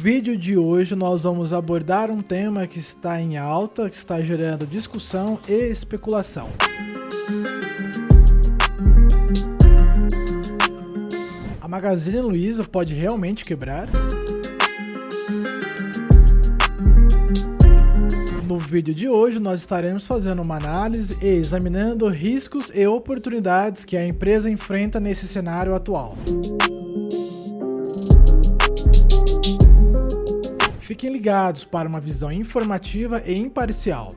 vídeo de hoje nós vamos abordar um tema que está em alta, que está gerando discussão e especulação. A Magazine Luiza pode realmente quebrar? No vídeo de hoje nós estaremos fazendo uma análise e examinando riscos e oportunidades que a empresa enfrenta nesse cenário atual. Fiquem ligados para uma visão informativa e imparcial.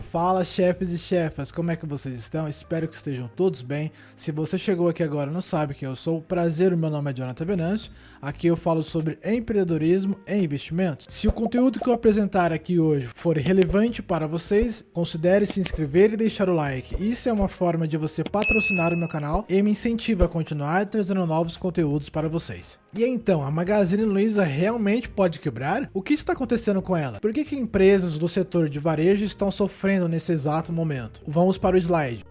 Fala, chefes e chefas, como é que vocês estão? Espero que estejam todos bem. Se você chegou aqui agora e não sabe quem eu sou, prazer, o meu nome é Jonathan Venâncio. Aqui eu falo sobre empreendedorismo e investimentos. Se o conteúdo que eu apresentar aqui hoje for relevante para vocês, considere se inscrever e deixar o like. Isso é uma forma de você patrocinar o meu canal e me incentiva a continuar trazendo novos conteúdos para vocês. E então, a Magazine Luiza realmente pode quebrar? O que está acontecendo com ela? Por que empresas do setor de varejo estão sofrendo nesse exato momento? Vamos para o slide.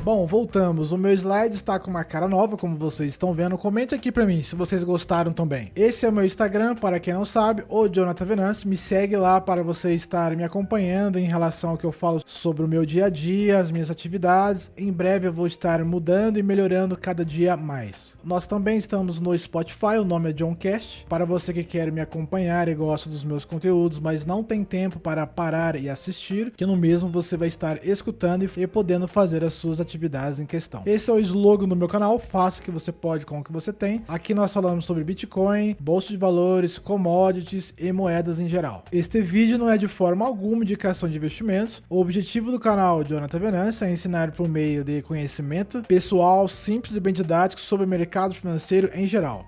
Bom, voltamos. O meu slide está com uma cara nova, como vocês estão vendo. Comente aqui pra mim se vocês gostaram também. Esse é o meu Instagram, para quem não sabe, o Jonathan Venâncio. Me segue lá para você estar me acompanhando em relação ao que eu falo sobre o meu dia a dia, as minhas atividades. Em breve eu vou estar mudando e melhorando cada dia mais. Nós também estamos no Spotify, o nome é JohnCast. Para você que quer me acompanhar e gosta dos meus conteúdos, mas não tem tempo para parar e assistir, que no mesmo você vai estar escutando e podendo fazer as suas atividades em questão. Esse é o slogan do meu canal: faça o que você pode com o que você tem. Aqui nós falamos sobre Bitcoin, bolsa de valores, commodities e moedas em geral. Este vídeo não é de forma alguma indicação de investimentos. O objetivo do canal Jonathan Venâncio é ensinar por meio de conhecimento pessoal, simples e bem didático sobre o mercado financeiro em geral.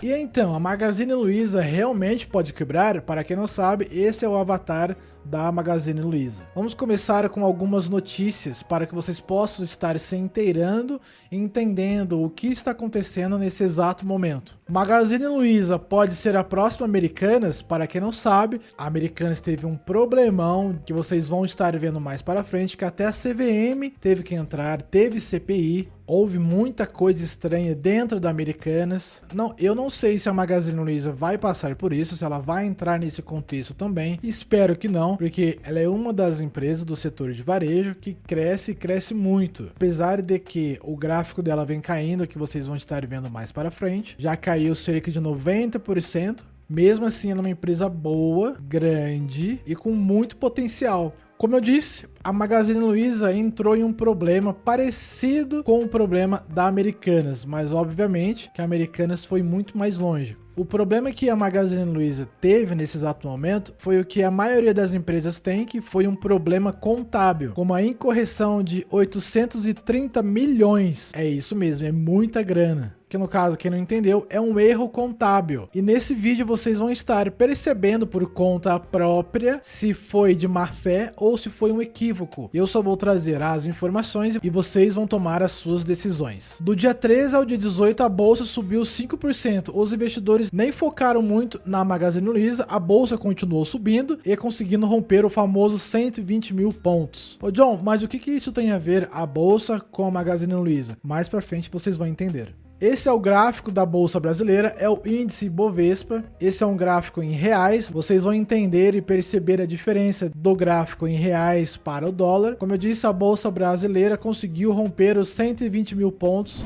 E então, a Magazine Luiza realmente pode quebrar? Para quem não sabe, esse é o avatar da Magazine Luiza. Vamos começar com algumas notícias para que vocês possam estar se inteirando e entendendo o que está acontecendo nesse exato momento. Magazine Luiza pode ser a próxima Americanas? Para quem não sabe, a Americanas teve um problemão que vocês vão estar vendo mais para frente, que até a CVM teve que entrar, teve CPI. Houve muita coisa estranha dentro da Americanas. Eu não sei se a Magazine Luiza vai passar por isso, se ela vai entrar nesse contexto também. Espero que não, porque ela é uma das empresas do setor de varejo que cresce e cresce muito. Apesar de que o gráfico dela vem caindo, que vocês vão estar vendo mais para frente, já caiu cerca de 90%. Mesmo assim, ela é uma empresa boa, grande e com muito potencial. Como eu disse, a Magazine Luiza entrou em um problema parecido com o problema da Americanas, mas obviamente que a Americanas foi muito mais longe. O problema que a Magazine Luiza teve nesse exato momento foi o que a maioria das empresas tem, que foi um problema contábil, com uma incorreção de 830 milhões. É isso mesmo, é muita grana. Que no caso, quem não entendeu, é um erro contábil. E nesse vídeo vocês vão estar percebendo por conta própria se foi de má fé ou se foi um equívoco. Eu só vou trazer as informações e vocês vão tomar as suas decisões. Do dia 13 ao dia 18, a bolsa subiu 5%. Os investidores nem focaram muito na Magazine Luiza, a bolsa continuou subindo e conseguindo romper o famoso 120 mil pontos. Ô John, mas o que isso tem a ver a bolsa com a Magazine Luiza? Mais pra frente vocês vão entender. Esse é o gráfico da Bolsa Brasileira, é o índice Bovespa. Esse é um gráfico em reais. Vocês vão entender e perceber a diferença do gráfico em reais para o dólar. Como eu disse, a Bolsa Brasileira conseguiu romper os 120 mil pontos.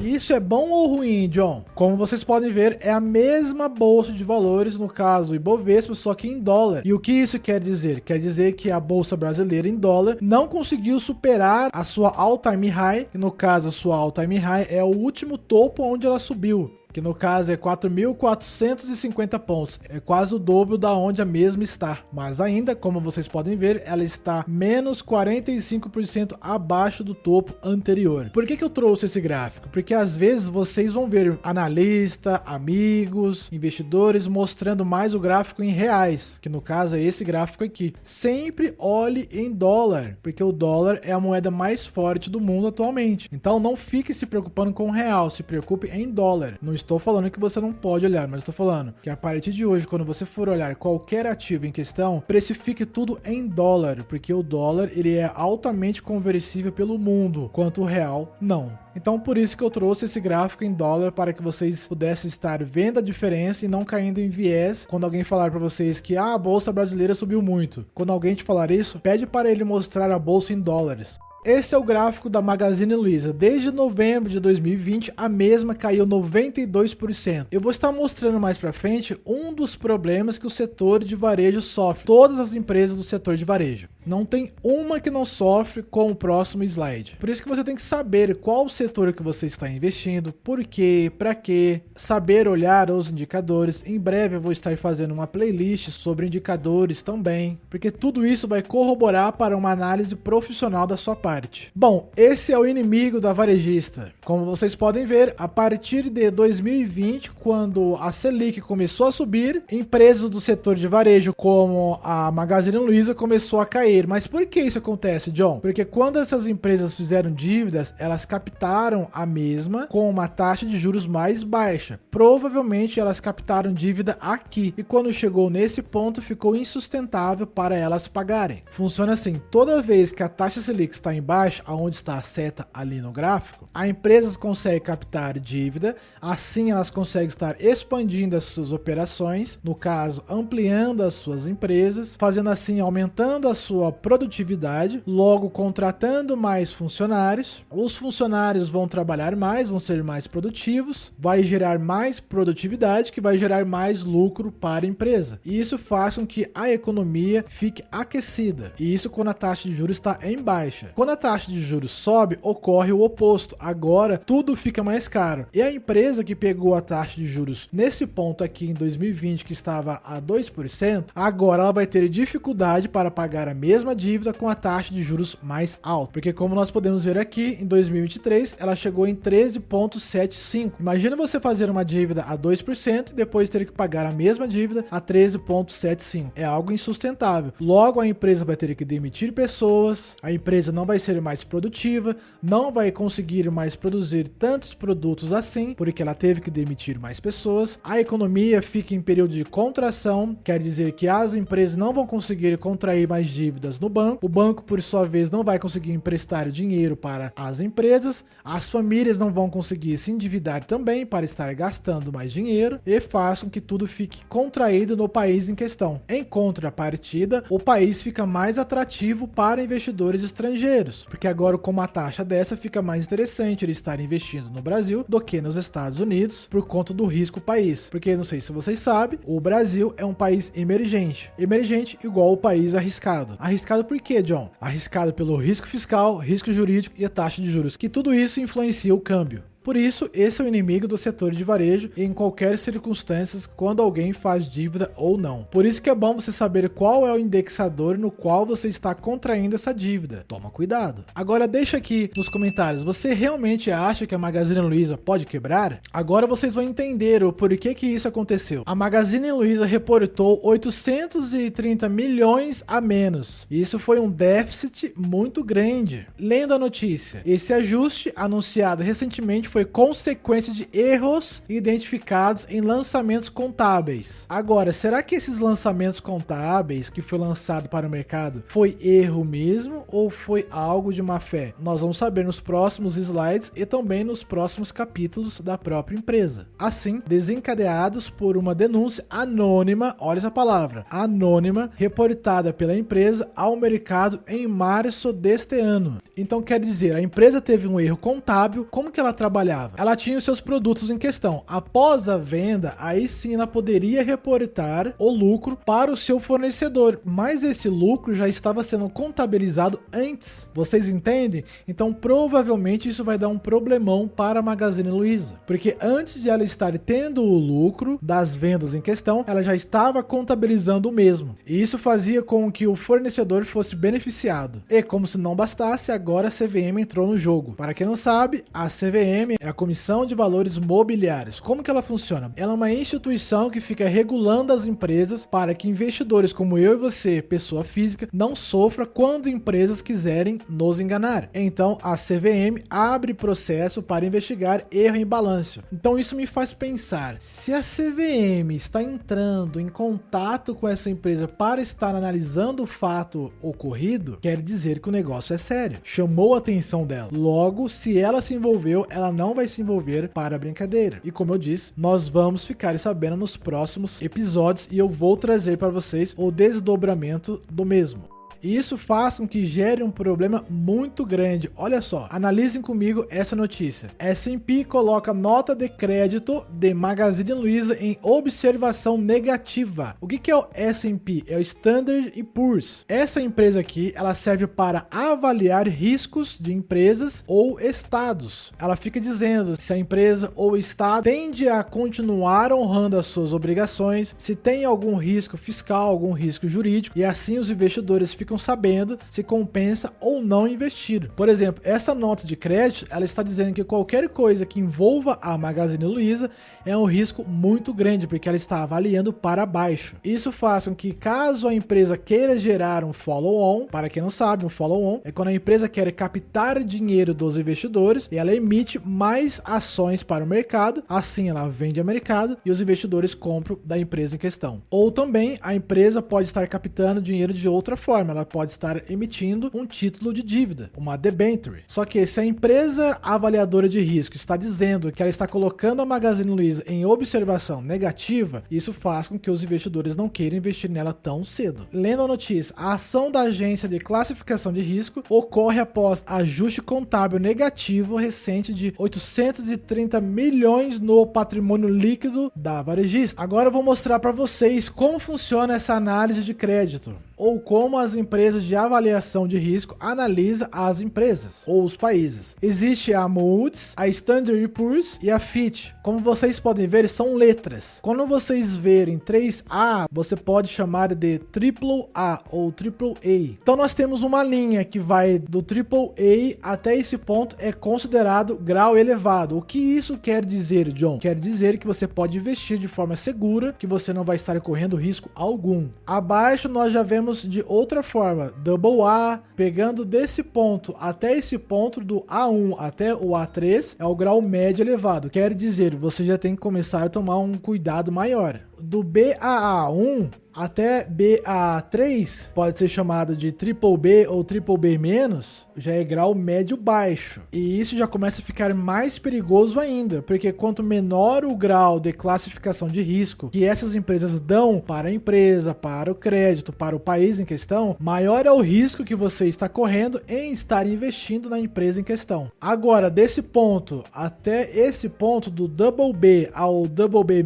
Isso é bom ou ruim, John? Como vocês podem ver, é a mesma bolsa de valores, no caso o Ibovespa, só que em dólar. E o que isso quer dizer? Quer dizer que a bolsa brasileira em dólar não conseguiu superar a sua all-time high, que no caso a sua all-time high é o último topo onde ela subiu. que no caso é 4.450 pontos. É quase o dobro da onde a mesma está. Mas ainda, como vocês podem ver, ela está menos 45% abaixo do topo anterior. Por que eu trouxe esse gráfico? Porque às vezes vocês vão ver analista, amigos, investidores mostrando mais o gráfico em reais, que no caso é esse gráfico aqui. Sempre olhe em dólar, porque o dólar é a moeda mais forte do mundo atualmente. Então não fique se preocupando com o real, se preocupe em dólar. Não estou falando que você não pode olhar, mas estou falando que a partir de hoje, quando você for olhar qualquer ativo em questão, precifique tudo em dólar, porque o dólar ele é altamente conversível pelo mundo, enquanto o real não. Então por isso que eu trouxe esse gráfico em dólar para que vocês pudessem estar vendo a diferença e não caindo em viés quando alguém falar para vocês que a bolsa brasileira subiu muito. Quando alguém te falar isso, pede para ele mostrar a bolsa em dólares. Esse é o gráfico da Magazine Luiza. Desde novembro de 2020, a mesma caiu 92%. Eu vou estar mostrando mais para frente um dos problemas que o setor de varejo sofre. Todas as empresas do setor de varejo. Não tem uma que não sofre com o próximo slide. Por isso que você tem que saber qual o setor que você está investindo, por quê, para quê, saber olhar os indicadores. Em breve eu vou estar fazendo uma playlist sobre indicadores também, porque tudo isso vai corroborar para uma análise profissional da sua parte. Bom, esse é o inimigo da varejista. Como vocês podem ver, a partir de 2020, quando a Selic começou a subir, empresas do setor de varejo como a Magazine Luiza começou a cair. Mas por que isso acontece, John? Porque quando essas empresas fizeram dívidas, elas captaram a mesma com uma taxa de juros mais baixa. Provavelmente elas captaram dívida aqui e quando chegou nesse ponto ficou insustentável para elas pagarem. Funciona assim, toda vez que a taxa Selic está em baixa, aonde está a seta ali no gráfico, a empresa consegue captar dívida, assim elas conseguem estar expandindo as suas operações, no caso, ampliando as suas empresas, fazendo assim, aumentando a sua produtividade, logo contratando mais funcionários, os funcionários vão trabalhar mais, vão ser mais produtivos, vai gerar mais produtividade, que vai gerar mais lucro para a empresa. E isso faz com que a economia fique aquecida, e isso quando a taxa de juros está em baixa. Quando a taxa de juros sobe, ocorre o oposto. Agora, tudo fica mais caro. E a empresa que pegou a taxa de juros nesse ponto aqui em 2020, que estava a 2%, agora ela vai ter dificuldade para pagar a mesma dívida com a taxa de juros mais alta. Porque como nós podemos ver aqui, em 2023, ela chegou em 13,75. Imagina você fazer uma dívida a 2% e depois ter que pagar a mesma dívida a 13,75. É algo insustentável. Logo, a empresa vai ter que demitir pessoas, a empresa não vai ser mais produtiva, não vai conseguir mais produzir tantos produtos assim, porque ela teve que demitir mais pessoas. A economia fica em período de contração, quer dizer que as empresas não vão conseguir contrair mais dívidas no banco, o banco por sua vez não vai conseguir emprestar dinheiro para as empresas, as famílias não vão conseguir se endividar também para estar gastando mais dinheiro e faz com que tudo fique contraído no país em questão. Em contrapartida, o país fica mais atrativo para investidores estrangeiros, porque agora com uma taxa dessa fica mais interessante ele estar investindo no Brasil do que nos Estados Unidos por conta do risco país, porque não sei se vocês sabem, o Brasil é um país emergente, emergente igual o país arriscado. Arriscado por quê, John? Arriscado pelo risco fiscal, risco jurídico e a taxa de juros, que tudo isso influencia o câmbio. Por isso, esse é o inimigo do setor de varejo em qualquer circunstância quando alguém faz dívida ou não. Por isso que é bom você saber qual é o indexador no qual você está contraindo essa dívida. Toma cuidado. Agora deixa aqui nos comentários, você realmente acha que a Magazine Luiza pode quebrar? Agora vocês vão entender o porquê que isso aconteceu. A Magazine Luiza reportou 830 milhões a menos. Isso foi um déficit muito grande. Lendo a notícia, esse ajuste anunciado recentemente foi consequência de erros identificados em lançamentos contábeis. Agora, será que esses lançamentos contábeis que foi lançado para o mercado foi erro mesmo ou foi algo de má fé? Nós vamos saber nos próximos slides e também nos próximos capítulos da própria empresa. Assim, desencadeados por uma denúncia anônima, olha essa palavra, anônima, reportada pela empresa ao mercado em março deste ano. Então quer dizer, a empresa teve um erro contábil, como que ela trabalhava trabalhava? Ela tinha os seus produtos em questão. Após a venda, aí sim ela poderia reportar o lucro para o seu fornecedor, mas esse lucro já estava sendo contabilizado antes. Vocês entendem? Então provavelmente isso vai dar um problemão para a Magazine Luiza, porque antes de ela estar tendo o lucro das vendas em questão, ela já estava contabilizando o mesmo. E isso fazia com que o fornecedor fosse beneficiado. E como se não bastasse, agora a CVM entrou no jogo. Para quem não sabe, a CVM é a Comissão de Valores Mobiliários. Como que ela funciona? Ela é uma instituição que fica regulando as empresas para que investidores como eu e você, pessoa física, não sofra quando empresas quiserem nos enganar. Então a CVM abre processo para investigar erro em balanço. Então isso me faz pensar, se a CVM está entrando em contato com essa empresa para estar analisando o fato ocorrido, quer dizer que o negócio é sério. Chamou a atenção dela. Logo, se ela se envolveu, ela não vai se envolver para brincadeira. E como eu disse, nós vamos ficar sabendo nos próximos episódios e eu vou trazer para vocês o desdobramento do mesmo. E isso faz com que gere um problema muito grande. Olha só, analisem comigo essa notícia. S&P coloca nota de crédito de Magazine Luiza em observação negativa. O que é o S&P? É o Standard & Poor's. Essa empresa aqui, ela serve para avaliar riscos de empresas ou estados. Ela fica dizendo se a empresa ou estado tende a continuar honrando as suas obrigações, se tem algum risco fiscal, algum risco jurídico, e assim os investidores ficam sabendo se compensa ou não investir. Por exemplo, essa nota de crédito, ela está dizendo que qualquer coisa que envolva a Magazine Luiza é um risco muito grande, porque ela está avaliando para baixo. Isso faz com que, caso a empresa queira gerar um follow-on, para quem não sabe, um follow-on é quando a empresa quer captar dinheiro dos investidores e ela emite mais ações para o mercado, assim ela vende ao mercado e os investidores compram da empresa em questão. Ou também a empresa pode estar captando dinheiro de outra forma, ela pode estar emitindo um título de dívida, uma debenture. Só que se a empresa avaliadora de risco está dizendo que ela está colocando a Magazine Luiza em observação negativa, isso faz com que os investidores não queiram investir nela tão cedo. Lendo a notícia, a ação da agência de classificação de risco ocorre após ajuste contábil negativo recente de 830 milhões no patrimônio líquido da varejista. Agora eu vou mostrar para vocês como funciona essa análise de crédito, ou como as empresas de avaliação de risco analisam as empresas ou os países. Existe a Moody's, a Standard & Poor's e a Fitch. Como vocês podem ver, são letras. Quando vocês verem 3A, você pode chamar de AAA ou AAA. Então nós temos uma linha que vai do AAA até esse ponto, é considerado grau elevado. O que isso quer dizer, John? Quer dizer que você pode investir de forma segura, que você não vai estar correndo risco algum. Abaixo nós já vemos de outra forma, AA, pegando desse ponto até esse ponto, do A1 até o A3, é o grau médio elevado. Quer dizer, você já tem que começar a tomar um cuidado maior. Do BAA1 até BA3 pode ser chamado de BBB ou BBB-, já é grau médio baixo. E isso já começa a ficar mais perigoso ainda, porque quanto menor o grau de classificação de risco que essas empresas dão para a empresa, para o crédito, para o país em questão, maior é o risco que você está correndo em estar investindo na empresa em questão. Agora, desse ponto até esse ponto, do BB ao BB-,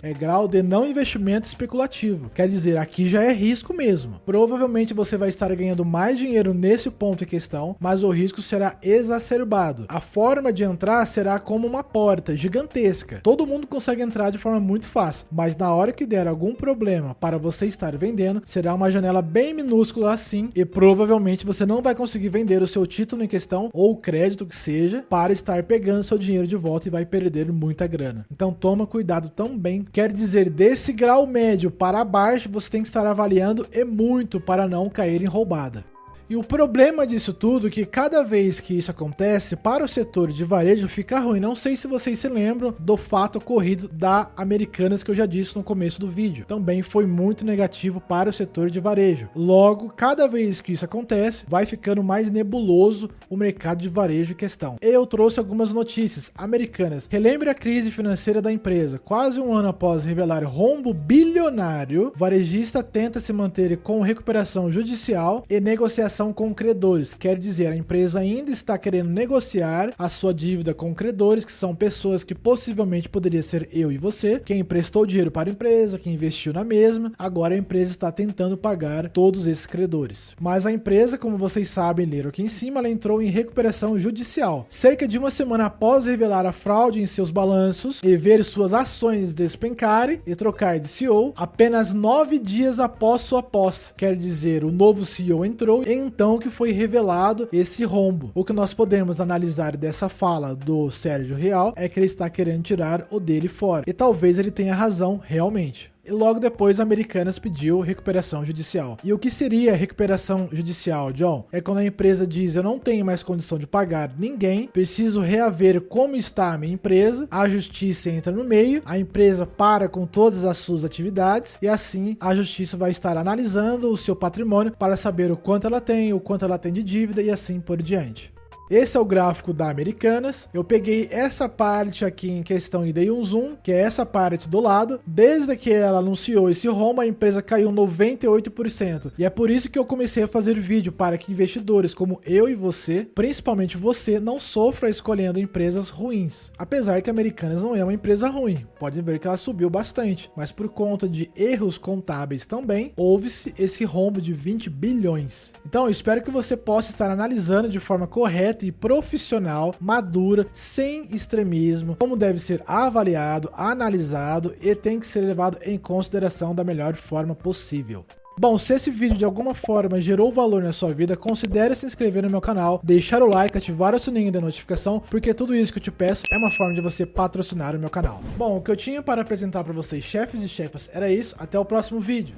é grau de não investimento especulativo. Quer dizer, aqui já é risco mesmo. Provavelmente você vai estar ganhando mais dinheiro nesse ponto em questão, mas o risco será exacerbado. A forma de entrar será como uma porta gigantesca. Todo mundo consegue entrar de forma muito fácil, mas na hora que der algum problema para você estar vendendo, será uma janela bem minúscula assim, e provavelmente você não vai conseguir vender o seu título em questão, ou o crédito que seja, para estar pegando seu dinheiro de volta e vai perder muita grana. Então toma cuidado também. Quer dizer, desse grau médio para baixo, você tem que estar avaliando e muito para não cair em roubada. E o problema disso tudo é que cada vez que isso acontece, para o setor de varejo fica ruim. Não sei se vocês se lembram do fato ocorrido da Americanas que eu já disse no começo do vídeo. Também foi muito negativo para o setor de varejo. Logo, cada vez que isso acontece, vai ficando mais nebuloso o mercado de varejo em questão. Eu trouxe algumas notícias. Americanas, relembre a crise financeira da empresa. Quase um ano após revelar rombo bilionário, varejista tenta se manter com recuperação judicial e negociação recuperação com credores, quer dizer, a empresa ainda está querendo negociar a sua dívida com credores, que são pessoas que possivelmente poderia ser eu e você, quem emprestou dinheiro para a empresa, quem investiu na mesma. Agora a empresa está tentando pagar todos esses credores. Mas a empresa, como vocês sabem, leram aqui em cima, ela entrou em recuperação judicial. Cerca de uma semana após revelar a fraude em seus balanços e ver suas ações despencarem e trocar de CEO, apenas 9 dias após sua posse. Quer dizer, o novo CEO entrou e então que foi revelado esse rombo. O que nós podemos analisar dessa fala do Sérgio Rial é que ele está querendo tirar o dele fora. E talvez ele tenha razão realmente. E logo depois a Americanas pediu recuperação judicial. E o que seria recuperação judicial, John? É quando a empresa diz: eu não tenho mais condição de pagar ninguém, preciso reaver como está a minha empresa, a justiça entra no meio, a empresa para com todas as suas atividades e assim a justiça vai estar analisando o seu patrimônio para saber o quanto ela tem, o quanto ela tem de dívida e assim por diante. Esse é o gráfico da Americanas. Eu peguei essa parte aqui em questão e dei um zoom, que é essa parte do lado. Desde que ela anunciou esse rombo, a empresa caiu 98%. E é por isso que eu comecei a fazer vídeo, para que investidores como eu e você, principalmente você, não sofra escolhendo empresas ruins. Apesar que a Americanas não é uma empresa ruim. Pode ver que ela subiu bastante. Mas por conta de erros contábeis também, houve-se esse rombo de 20 bilhões. Então eu espero que você possa estar analisando de forma correta e profissional, madura, sem extremismo, como deve ser avaliado, analisado e tem que ser levado em consideração da melhor forma possível. Bom, se esse vídeo de alguma forma gerou valor na sua vida, considere se inscrever no meu canal, deixar o like, ativar o sininho da notificação, porque tudo isso que eu te peço é uma forma de você patrocinar o meu canal. Bom, o que eu tinha para apresentar para vocês, chefes e chefas, era isso. Até o próximo vídeo.